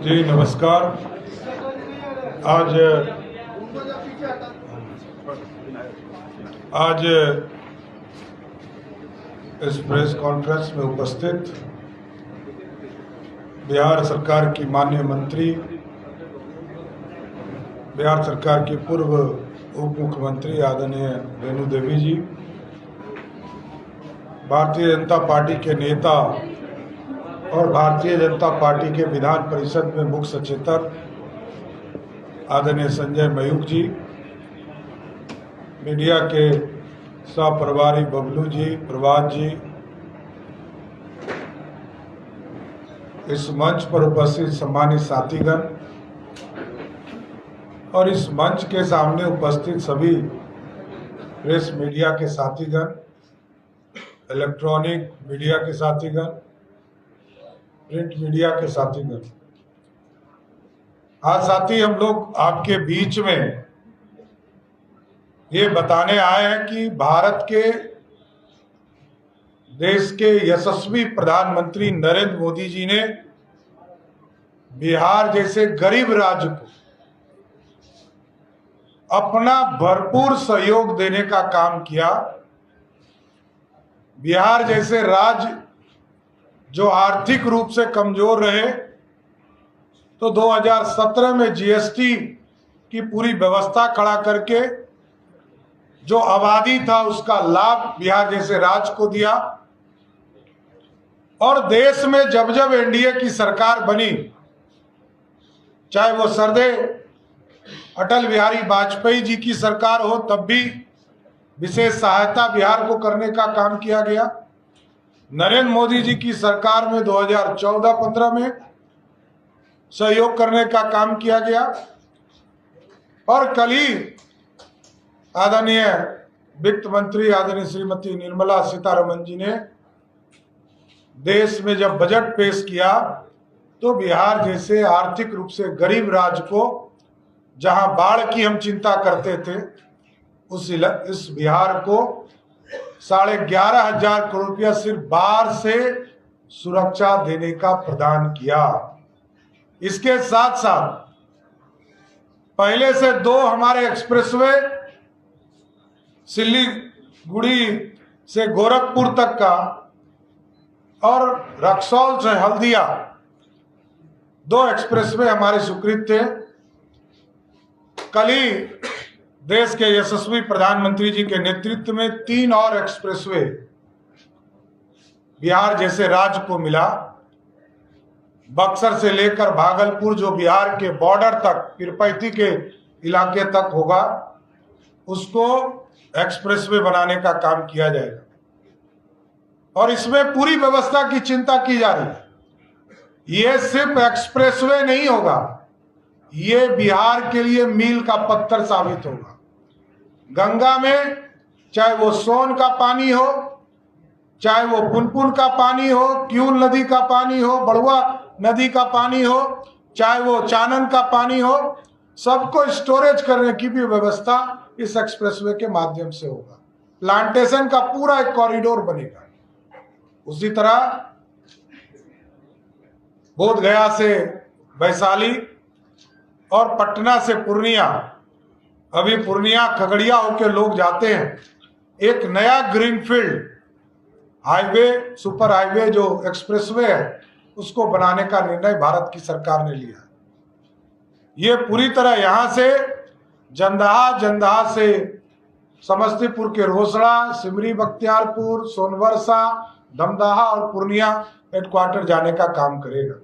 जी नमस्कार। आज इस प्रेस कॉन्फ्रेंस में उपस्थित बिहार सरकार की माननीय मंत्री, बिहार सरकार की पूर्व उप मुख्यमंत्री आदरणीय रेणु देवी जी, भारतीय जनता पार्टी के नेता और भारतीय जनता पार्टी के विधान परिषद में मुख्य सचेतक आदरणीय संजय मयूख जी, मीडिया के सह प्रभारी बबलू जी, प्रभात जी, इस मंच पर उपस्थित सम्मानित साथीगण और इस मंच के सामने उपस्थित सभी प्रेस मीडिया के साथीगण, इलेक्ट्रॉनिक मीडिया के साथीगण, प्रिंट मीडिया के साथीगण, आज साथी हम लोग आपके बीच में ये बताने आए हैं कि भारत के देश के यशस्वी प्रधानमंत्री नरेंद्र मोदी जी ने बिहार जैसे गरीब राज्य को अपना भरपूर सहयोग देने का काम किया। बिहार जैसे राज्य जो आर्थिक रूप से कमजोर रहे, तो 2017 में जीएसटी की पूरी व्यवस्था खड़ा करके जो आबादी था उसका लाभ बिहार जैसे राज्य को दिया। और देश में जब जब एनडीए की सरकार बनी, चाहे वो सरदे अटल बिहारी वाजपेयी जी की सरकार हो, तब भी विशेष सहायता बिहार को करने का काम किया गया। नरेंद्र मोदी जी की सरकार में 2014-15 में सहयोग करने का काम किया गया। और कल ही आदरणीय वित्त मंत्री आदरणीय श्रीमती निर्मला सीतारमण जी ने देश में जब बजट पेश किया, तो बिहार जैसे आर्थिक रूप से गरीब राज्य को, जहां बाढ़ की हम चिंता करते थे, इस बिहार को 11,500 करोड़ रुपया सिर्फ बाढ़ से सुरक्षा देने का प्रदान किया। इसके साथ साथ पहले से 2 हमारे एक्सप्रेसवे सिल्लीगुड़ी से गोरखपुर तक का और रक्सौल से हल्दिया 2 एक्सप्रेसवे हमारे स्वीकृत थे। कल ही देश के यशस्वी प्रधानमंत्री जी के नेतृत्व में 3 और एक्सप्रेसवे बिहार जैसे राज्य को मिला। बक्सर से लेकर भागलपुर, जो बिहार के बॉर्डर तक, पीरपैंती के इलाके तक होगा, उसको एक्सप्रेसवे बनाने का काम किया जाएगा। और इसमें पूरी व्यवस्था की चिंता की जा रही है। ये सिर्फ एक्सप्रेसवे नहीं होगा, ये बिहार के लिए मील का पत्थर साबित होगा। गंगा में चाहे वो सोन का पानी हो, चाहे वो पुनपुन का पानी हो, क्यूल नदी का पानी हो, बड़ुआ नदी का पानी हो, चाहे वो चानन का पानी हो, सबको स्टोरेज करने की भी व्यवस्था इस एक्सप्रेसवे के माध्यम से होगा। प्लांटेशन का पूरा एक कॉरिडोर बनेगा। उसी तरह बोधगया से वैशाली और पटना से पूर्णिया, अभी पूर्णिया खगड़िया होकर लोग जाते हैं, एक नया ग्रीनफील्ड हाईवे, सुपर हाईवे जो एक्सप्रेसवे है, उसको बनाने का निर्णय भारत की सरकार ने लिया। ये पूरी तरह यहां से जंदाहा से समस्तीपुर के रोसड़ा, सिमरी बख्तियारपुर, सोनवर्षा, दमदाहा और पूर्णिया हेडक्वार्टर जाने का काम करेगा।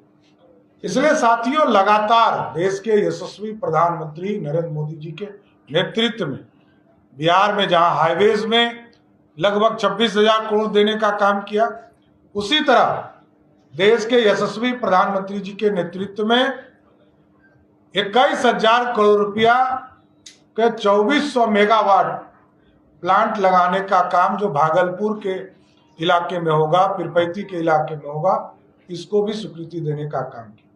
इसलिए साथियों, लगातार देश के यशस्वी प्रधानमंत्री नरेंद्र मोदी जी के नेतृत्व में बिहार में जहां हाईवेज में लगभग 26,000 करोड़ देने का काम किया, उसी तरह देश के यशस्वी प्रधानमंत्री जी के नेतृत्व में 21,000 करोड़ रुपया के 2400 मेगावाट प्लांट लगाने का काम जो भागलपुर के इलाके में होगा, पीरपैंती के इलाके में होगा, इसको भी स्वीकृति देने का काम किया।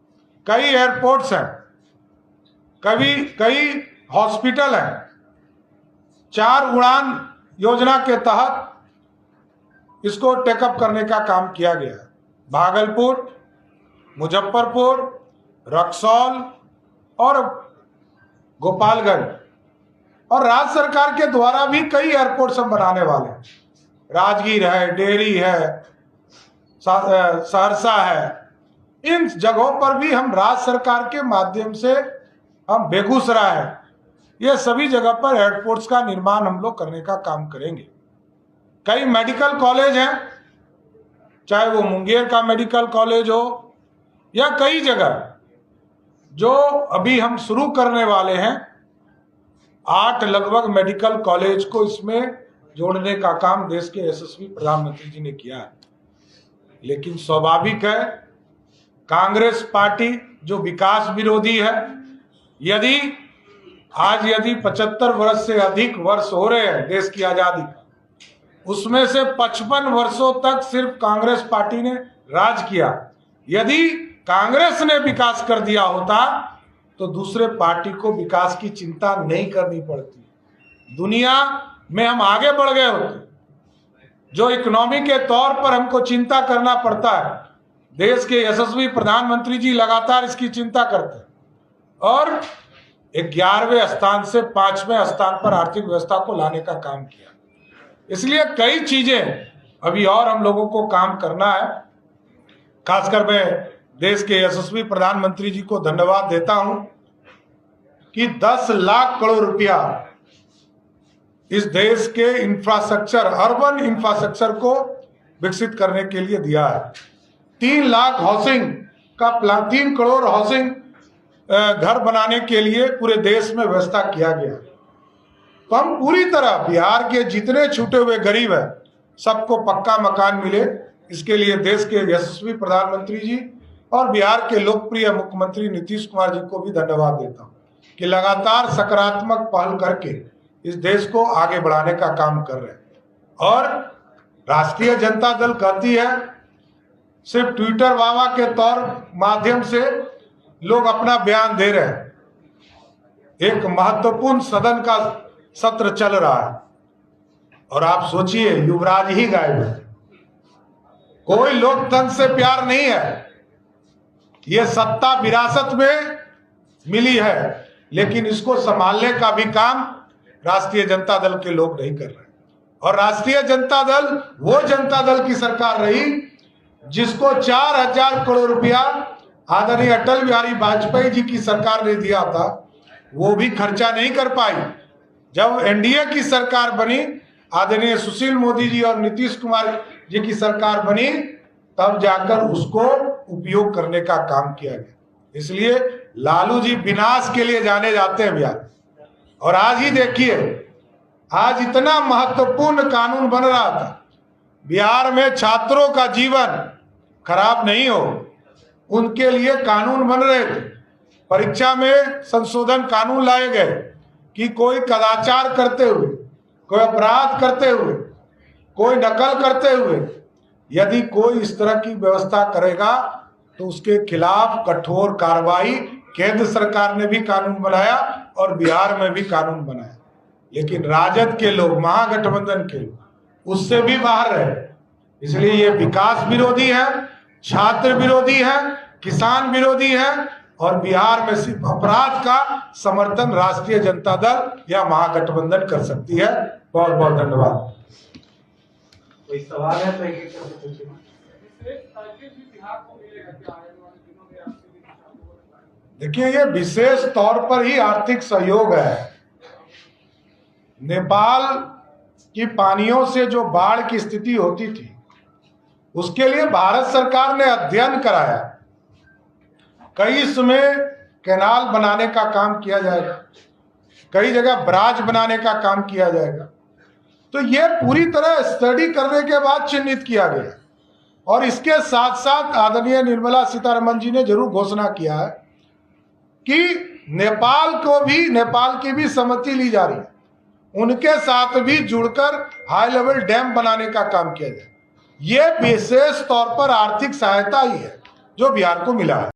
कई एयरपोर्ट्स हैं, कई हॉस्पिटल हैं। 4 उड़ान योजना के तहत इसको टेकअप करने का काम किया गया है। भागलपुर, मुजफ्फरपुर, रक्सौल और गोपालगंज, और राज्य सरकार के द्वारा भी कई एयरपोर्ट्स हम बनाने वाले हैं। राजगीर है, डेहरी है, सहरसा है। इन जगहों पर भी हम राज्य सरकार के माध्यम से, हम बेगूसराय है, ये सभी जगह पर एयरपोर्ट्स का निर्माण हम लोग करने का काम करेंगे। कई मेडिकल कॉलेज हैं, चाहे वो मुंगेर का मेडिकल कॉलेज हो या कई जगह जो अभी हम शुरू करने वाले हैं। 8 लगभग मेडिकल कॉलेज को इसमें जोड़ने का काम देश के यशस्वी प्रधानमंत्री जी ने किया है। लेकिन स्वाभाविक है, कांग्रेस पार्टी जो विकास विरोधी है, यदि 75 वर्ष से अधिक वर्ष हो रहे हैं देश की आजादी, उसमें से 55 वर्षों तक सिर्फ कांग्रेस पार्टी ने राज किया। यदि कांग्रेस ने विकास कर दिया होता तो दूसरे पार्टी को विकास की चिंता नहीं करनी पड़ती, दुनिया में हम आगे बढ़ गए होते। जो इकोनॉमी के तौर पर हमको चिंता करना पड़ता है, देश के यशस्वी प्रधानमंत्री जी लगातार इसकी चिंता करते हैं और 11वें स्थान से 5वें स्थान पर आर्थिक व्यवस्था को लाने का काम किया। इसलिए कई चीजें अभी और हम लोगों को काम करना है। खासकर मैं देश के यशस्वी प्रधानमंत्री जी को धन्यवाद देता हूं कि 10 लाख करोड़ रुपया इस देश के इंफ्रास्ट्रक्चर, अर्बन इंफ्रास्ट्रक्चर को विकसित करने के लिए दिया है। 3 लाख हाउसिंग का प्लान, 3 करोड़ हाउसिंग घर बनाने के लिए पूरे देश में व्यवस्था किया गया। तो हम पूरी तरह बिहार के जितने छूटे हुए गरीब हैं सबको पक्का मकान मिले, इसके लिए देश के यशस्वी प्रधानमंत्री जी और बिहार के लोकप्रिय मुख्यमंत्री नीतीश कुमार जी को भी धन्यवाद देता हूं कि लगातार सकारात्मक पहल करके इस देश को आगे बढ़ाने का काम कर रहे हैं। और राष्ट्रीय जनता दल कहती है सिर्फ ट्विटर वावा के तौर माध्यम से लोग अपना बयान दे रहे हैं। एक महत्वपूर्ण सदन का सत्र चल रहा है और आप सोचिए युवराज ही गायब है। कोई लोकतंत्र से प्यार नहीं है, ये सत्ता विरासत में मिली है, लेकिन इसको संभालने का भी काम राष्ट्रीय जनता दल के लोग नहीं कर रहे। और राष्ट्रीय जनता दल वो जनता दल की सरकार रही जिसको 4000 करोड़ रुपया आदरणीय अटल बिहारी वाजपेयी जी की सरकार ने दिया था, वो भी खर्चा नहीं कर पाई। जब एनडीए की सरकार बनी, आदरणीय सुशील मोदी जी और नीतीश कुमार जी की सरकार बनी, तब जाकर उसको उपयोग करने का काम किया गया। इसलिए लालू जी विनाश के लिए जाने जाते हैं बिहार। और आज ही देखिए, आज इतना महत्वपूर्ण कानून बन रहा था, बिहार में छात्रों का जीवन खराब नहीं हो उनके लिए कानून बन रहे थे। परीक्षा में संशोधन कानून लाए गए कि कोई कदाचार करते हुए, कोई अपराध करते हुए, कोई नकल करते हुए यदि कोई इस तरह की व्यवस्था करेगा तो उसके खिलाफ कठोर कार्रवाई केंद्र सरकार ने भी कानून बनाया और बिहार में भी कानून बनाया। लेकिन राजद के लोग, महागठबंधन के लोग उससे भी बाहर रहे। इसलिए ये विकास विरोधी है, छात्र विरोधी है, किसान विरोधी है और बिहार में सिर्फ अपराध का समर्थन राष्ट्रीय जनता दल या महागठबंधन कर सकती है। बहुत बहुत धन्यवाद। कोई सवाल है तो एक पूछिए। देखिए, ये विशेष तौर पर ही आर्थिक सहयोग है। नेपाल की पानियों से जो बाढ़ की स्थिति होती थी, उसके लिए भारत सरकार ने अध्ययन कराया। कई इसमें कैनाल बनाने का काम किया जाएगा, कई जगह बराज बनाने का काम किया जाएगा। तो ये पूरी तरह स्टडी करने के बाद चिन्हित किया गया। और इसके साथ साथ आदरणीय निर्मला सीतारमण जी ने जरूर घोषणा किया है कि नेपाल की भी सहमति ली जा रही है, उनके साथ भी जुड़कर हाई लेवल डैम बनाने का काम किया जाए। ये विशेष तौर पर आर्थिक सहायता ही है जो बिहार को मिला है।